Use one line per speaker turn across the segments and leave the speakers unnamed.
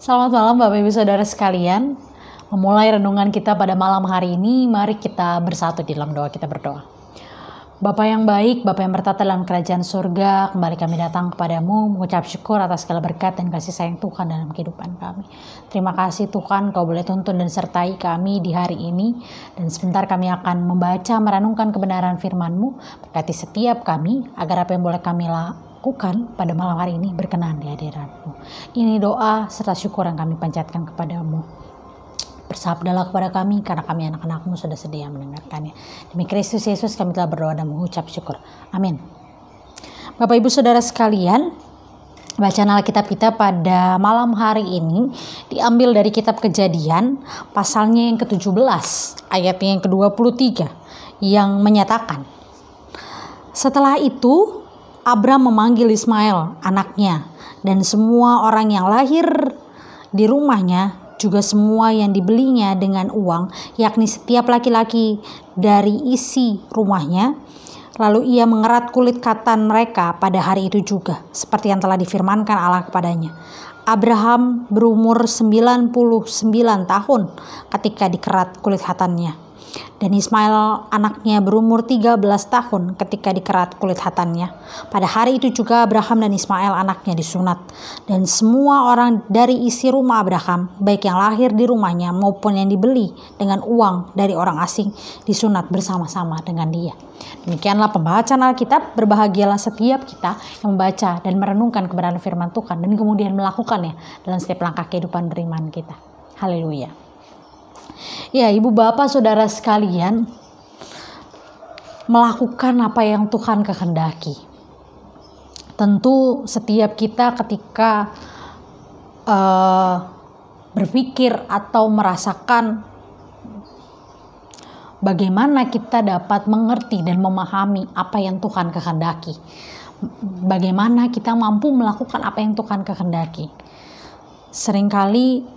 Selamat malam Bapak Ibu Saudara sekalian. Memulai renungan kita pada malam hari ini, mari kita bersatu di dalam doa, kita berdoa. Bapa yang baik, Bapa yang bertata dalam kerajaan surga, kembali kami datang kepadamu mengucap syukur atas segala berkat dan kasih sayang Tuhan dalam kehidupan kami. Terima kasih Tuhan, Kau boleh tuntun dan sertai kami di hari ini. Dan sebentar kami akan membaca, merenungkan kebenaran firman-Mu. Berkati setiap kami, agar apa yang boleh kami lakukan pada malam hari ini berkenan di hadirat-Mu. Ini doa serta syukur yang kami panjatkan kepadamu. Bersabdalah kepada kami, karena kami anak-anak-Mu sudah sedia mendengarkannya. Demi Kristus Yesus kami telah berdoa dan mengucap syukur. Amin. Bapak Ibu Saudara sekalian, bacaan Alkitab kita pada malam hari ini diambil dari kitab Kejadian, pasalnya yang ke-17, ayatnya yang ke-23, yang menyatakan, setelah itu Abram memanggil Ismail, anaknya, dan semua orang yang lahir di rumahnya, juga semua yang dibelinya dengan uang, yakni setiap laki-laki dari isi rumahnya. Lalu ia mengerat kulit katan mereka pada hari itu juga, seperti yang telah difirmankan Allah kepadanya. Abraham berumur 99 tahun ketika dikerat kulit khatannya, dan Ismail anaknya berumur 13 tahun ketika dikerat kulit khatannya. Pada hari itu juga Abraham dan Ismail anaknya disunat, dan semua orang dari isi rumah Abraham, baik yang lahir di rumahnya maupun yang dibeli dengan uang dari orang asing, disunat bersama-sama dengan dia. Demikianlah pembacaan Alkitab. Berbahagialah setiap kita yang membaca dan merenungkan kebenaran firman Tuhan dan kemudian melakukannya dalam setiap langkah kehidupan beriman kita. Haleluya. Ya, Ibu Bapak Saudara sekalian, melakukan apa yang Tuhan kehendaki. Tentu setiap kita ketika berpikir atau merasakan bagaimana kita dapat mengerti dan memahami apa yang Tuhan kehendaki. Bagaimana kita mampu melakukan apa yang Tuhan kehendaki. Seringkali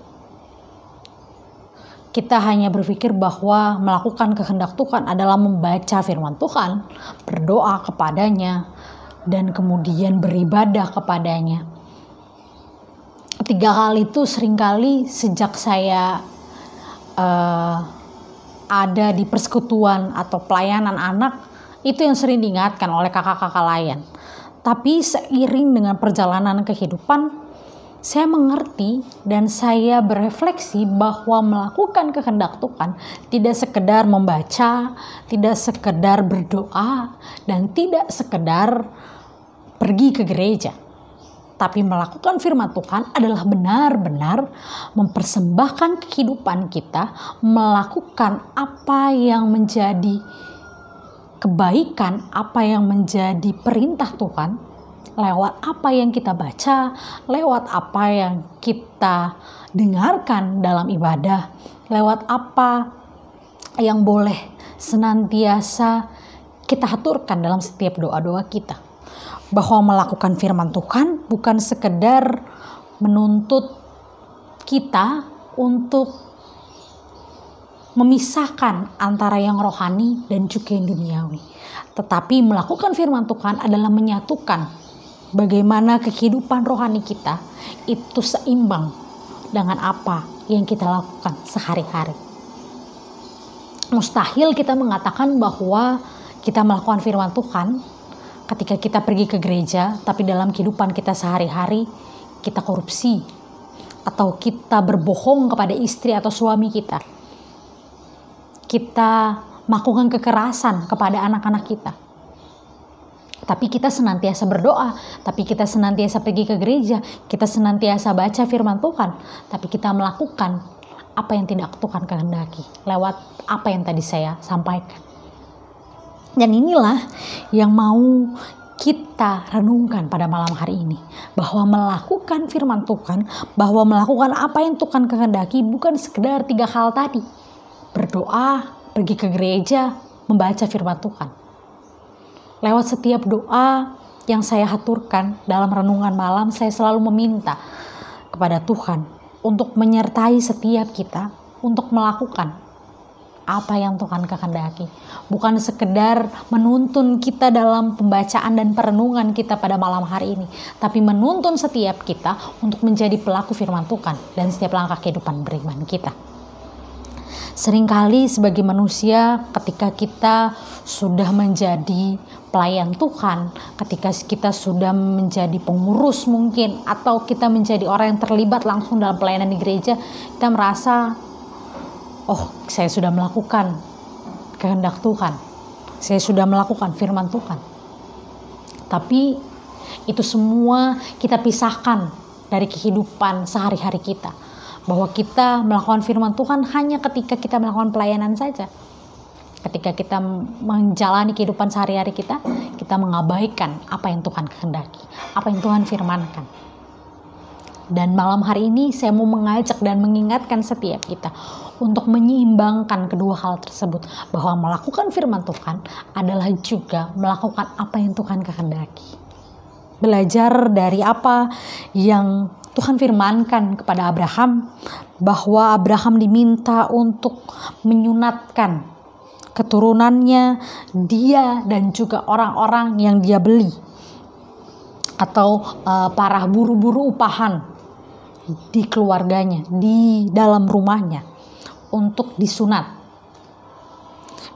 kita hanya berpikir bahwa melakukan kehendak Tuhan adalah membaca firman Tuhan, berdoa kepadanya, dan kemudian beribadah kepadanya. Tiga hal itu seringkali sejak saya ada di persekutuan atau pelayanan anak, itu yang sering diingatkan oleh kakak-kakak lain. Tapi seiring dengan perjalanan kehidupan, saya mengerti dan saya berefleksi bahwa melakukan kehendak Tuhan tidak sekedar membaca, tidak sekedar berdoa, dan tidak sekedar pergi ke gereja. Tapi melakukan firman Tuhan adalah benar-benar mempersembahkan kehidupan kita, melakukan apa yang menjadi kebaikan, apa yang menjadi perintah Tuhan, lewat apa yang kita baca, lewat apa yang kita dengarkan dalam ibadah, lewat apa yang boleh senantiasa kita aturkan dalam setiap doa-doa kita. Bahwa melakukan firman Tuhan bukan sekedar menuntut kita untuk memisahkan antara yang rohani dan juga yang duniawi. Tetapi melakukan firman Tuhan adalah menyatukan bagaimana kehidupan rohani kita itu seimbang dengan apa yang kita lakukan sehari-hari. Mustahil kita mengatakan bahwa kita melakukan firman Tuhan ketika kita pergi ke gereja, tapi dalam kehidupan kita sehari-hari kita korupsi atau kita berbohong kepada istri atau suami kita. Kita melakukan kekerasan kepada anak-anak kita. Tapi kita senantiasa berdoa, tapi kita senantiasa pergi ke gereja, kita senantiasa baca firman Tuhan, tapi kita melakukan apa yang tidak Tuhan kehendaki lewat apa yang tadi saya sampaikan. Dan inilah yang mau kita renungkan pada malam hari ini, bahwa melakukan firman Tuhan, bahwa melakukan apa yang Tuhan kehendaki bukan sekedar tiga hal tadi: berdoa, pergi ke gereja, membaca firman Tuhan. Lewat setiap doa yang saya haturkan dalam renungan malam, saya selalu meminta kepada Tuhan untuk menyertai setiap kita untuk melakukan apa yang Tuhan kehendaki. Bukan sekedar menuntun kita dalam pembacaan dan perenungan kita pada malam hari ini, tapi menuntun setiap kita untuk menjadi pelaku firman Tuhan dan setiap langkah kehidupan beriman kita. Seringkali sebagai manusia, ketika kita sudah menjadi pelayan Tuhan, ketika kita sudah menjadi pengurus mungkin, atau kita menjadi orang yang terlibat langsung dalam pelayanan di gereja, kita merasa, oh, saya sudah melakukan kehendak Tuhan, saya sudah melakukan firman Tuhan. Tapi itu semua kita pisahkan dari kehidupan sehari-hari kita, bahwa kita melakukan firman Tuhan hanya ketika kita melakukan pelayanan saja. Ketika kita menjalani kehidupan sehari-hari kita mengabaikan apa yang Tuhan kehendaki, apa yang Tuhan firmankan. Dan malam hari ini saya mau mengajak dan mengingatkan setiap kita untuk menyeimbangkan kedua hal tersebut, bahwa melakukan firman Tuhan adalah juga melakukan apa yang Tuhan kehendaki. Belajar dari apa yang Tuhan firmankan kepada Abraham, bahwa Abraham diminta untuk menyunatkan keturunannya, dia dan juga orang-orang yang dia beli, atau para buru-buru upahan di keluarganya, di dalam rumahnya, untuk disunat.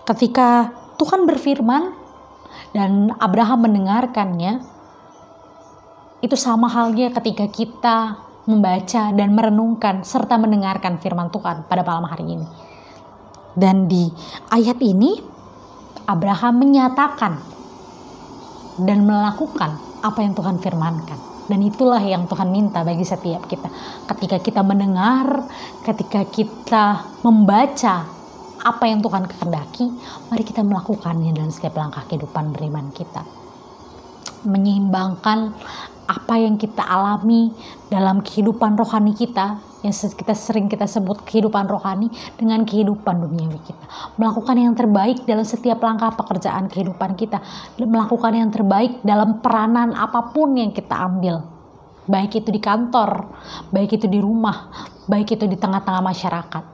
Ketika Tuhan berfirman dan Abraham mendengarkannya, itu sama halnya ketika kita membaca dan merenungkan serta mendengarkan firman Tuhan pada malam hari ini. Dan di ayat ini Abraham menyatakan dan melakukan apa yang Tuhan firmankan. Dan itulah yang Tuhan minta bagi setiap kita. Ketika kita mendengar, ketika kita membaca apa yang Tuhan kehendaki, mari kita melakukannya dalam setiap langkah kehidupan beriman kita. Menyeimbangkan apa yang kita alami dalam kehidupan rohani kita, yang kita sebut kehidupan rohani, dengan kehidupan duniawi kita. Melakukan yang terbaik dalam setiap langkah pekerjaan kehidupan kita, melakukan yang terbaik dalam peranan apapun yang kita ambil, baik itu di kantor, baik itu di rumah, baik itu di tengah-tengah masyarakat.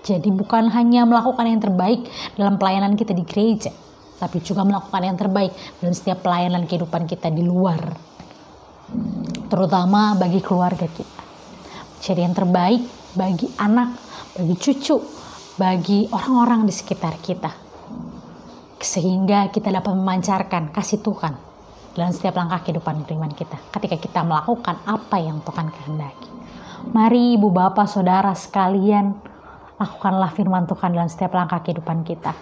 Jadi bukan hanya melakukan yang terbaik dalam pelayanan kita di gereja, tapi juga melakukan yang terbaik dalam setiap pelayanan kehidupan kita di luar, terutama bagi keluarga kita. Jadi yang terbaik bagi anak, bagi cucu, bagi orang-orang di sekitar kita, sehingga kita dapat memancarkan kasih Tuhan dalam setiap langkah kehidupan beriman kita ketika kita melakukan apa yang Tuhan kehendaki. Mari ibu bapak saudara sekalian, lakukanlah firman Tuhan dalam setiap langkah kehidupan kita.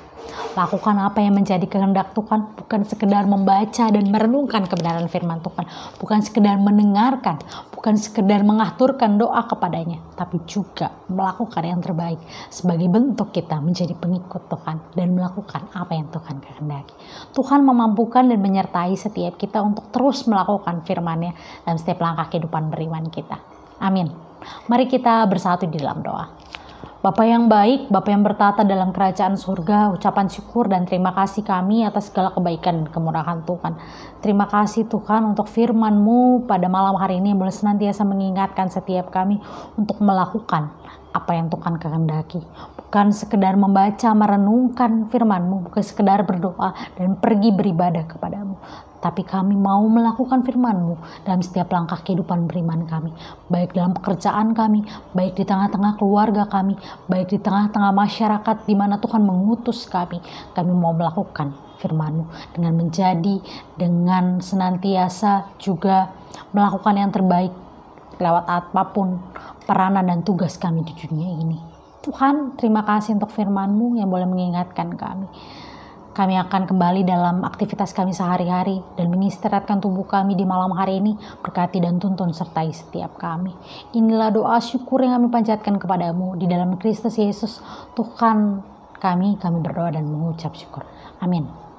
Lakukan apa yang menjadi kehendak Tuhan, bukan sekedar membaca dan merenungkan kebenaran firman Tuhan, bukan sekedar mendengarkan, bukan sekedar mengaturkan doa kepadanya, tapi juga melakukan yang terbaik sebagai bentuk kita menjadi pengikut Tuhan dan melakukan apa yang Tuhan kehendaki. Tuhan memampukan dan menyertai setiap kita untuk terus melakukan firman-Nya dalam setiap langkah kehidupan beriman kita. Amin. Mari kita bersatu di dalam doa. Bapa yang baik, Bapa yang bertata dalam kerajaan surga, ucapan syukur dan terima kasih kami atas segala kebaikan dan kemurahan Tuhan. Terima kasih Tuhan untuk firman-Mu pada malam hari ini yang boleh senantiasa mengingatkan setiap kami untuk melakukan apa yang Tuhan kehendaki. Bukan sekedar membaca, merenungkan firman-Mu, bukan sekedar berdoa dan pergi beribadah kepadamu, tapi kami mau melakukan firman-Mu dalam setiap langkah kehidupan beriman kami, baik dalam pekerjaan kami, baik di tengah-tengah keluarga kami, baik di tengah-tengah masyarakat di mana Tuhan mengutus kami. Kami mau melakukan firman-Mu dengan senantiasa juga melakukan yang terbaik lewat apapun peranan dan tugas kami di dunia ini. Tuhan, terima kasih untuk firman-Mu yang boleh mengingatkan kami. Kami akan kembali dalam aktivitas kami sehari-hari dan mengistirahatkan tubuh kami di malam hari ini. Berkati dan tuntun sertai setiap kami. Inilah doa syukur yang kami panjatkan kepadamu di dalam Kristus Yesus Tuhan kami berdoa dan mengucap syukur. Amin.